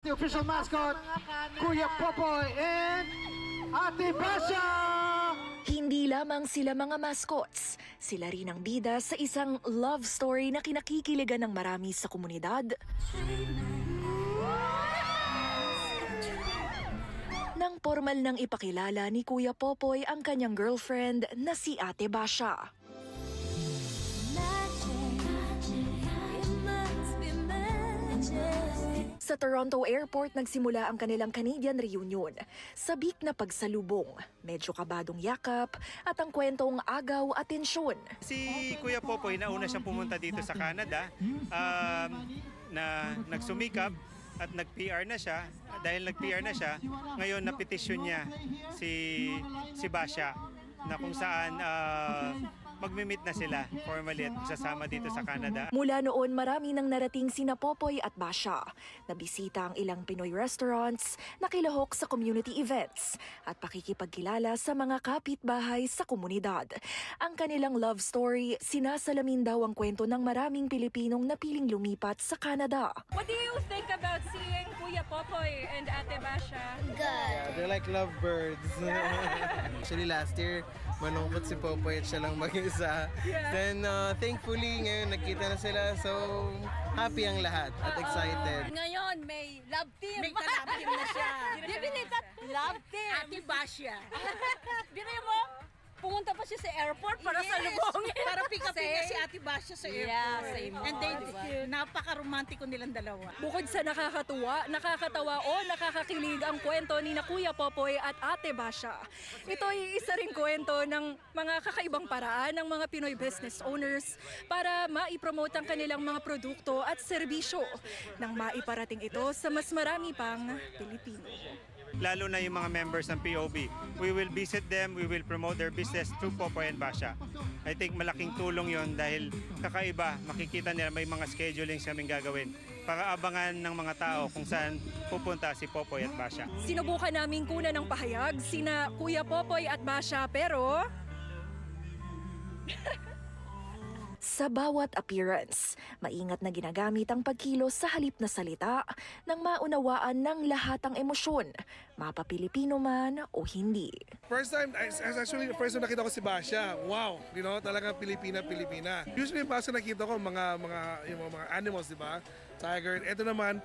The official mascot, Kuya Popoy and Ate Basha! Hindi lamang sila mga mascots, sila rin ang bida sa isang love story na kinakikiligan ng marami sa komunidad. Nang formal nang ipakilala ni Kuya Popoy ang kanyang girlfriend na si Ate Basha. Sa Toronto Airport nagsimula ang kanilang Canadian reunion. Sabik na pagsalubong, medyo kabadong yakap at ang kwentong agaw at tensyon. Si Kuya Popoy nauna siyang pumunta dito sa Canada na nagsumikap at nag-PR na siya. Dahil nag-PR na siya, ngayon napetisyon niya si Basha na kung saan magmi-meet na sila formally at sasama dito sa Canada. Mula noon, marami nang narating sina Popoy at Basha. Nabisita ang ilang Pinoy restaurants, nakilahok sa community events, at pakikipagkilala sa mga kapitbahay sa komunidad. Ang kanilang love story, sinasalamin daw ang kwento ng maraming Pilipinong napiling lumipat sa Canada. What do you think about seeing Kuya Popoy and Ate Basha? They're like lovebirds. Actually, last year, malungkot si Popoy at siya lang mag-isa. Then, thankfully, ngayon nagkita na sila. So, happy ang lahat at excited. Ngayon, may love team. May ka-love team na siya. Definite love team. Ate Basha. Biro mo, pumunta pa siya sa airport para salubongin. Para pick up niya si Ate Basha sa airport. Yeah, same. And then, napaka-romantiko nilang dalawa. Bukod sa nakakatuwa, nakakatawa o nakakakilig ang kwento ni na Kuya Popoy at Ate Basha. Ito ay isa ring kwento ng mga kakaibang paraan ng mga Pinoy business owners para maipromote ang kanilang mga produkto at serbisyo nang maiparating ito sa mas marami pang Pilipino. Lalo na yung mga members ng POB. We will visit them, we will promote their business through Popoy and Basha. I think malaking tulong yon dahil kakaiba, makikita nila may mga scheduling kaming gagawin para abangan ng mga tao kung saan pupunta si Popoy at Basha. Sinubukan naming kunan ng pahayag sina Kuya Popoy at Basha pero Sa bawat appearance, maingat na ginagamit ang pagkilos sa halip na salita nang maunawaan ng lahat ang emosyon, mapa-Pilipino man o hindi. First time, actually the first time nakita ko si Basha, wow, talagang Pilipina. Usually yung Basha nakita ko yung mga animals, di ba? Tiger. Ito naman,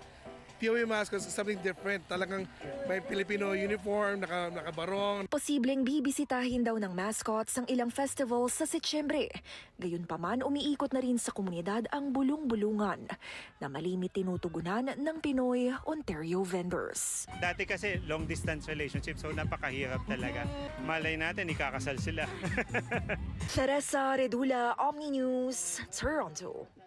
POB mascot is something different. Talagang may Filipino uniform, nakabarong. Posibleng bibisitahin daw ng mascots ang ilang festivals sa Setyembre. Gayunpaman, umiikot na rin sa komunidad ang bulong-bulungan na malimit tinutugunan ng Pinoy Ontario vendors. Dati kasi long distance relationship, so napakahirap talaga. Malay natin, ikakasal sila. Teresa Redula, Omni News, Toronto.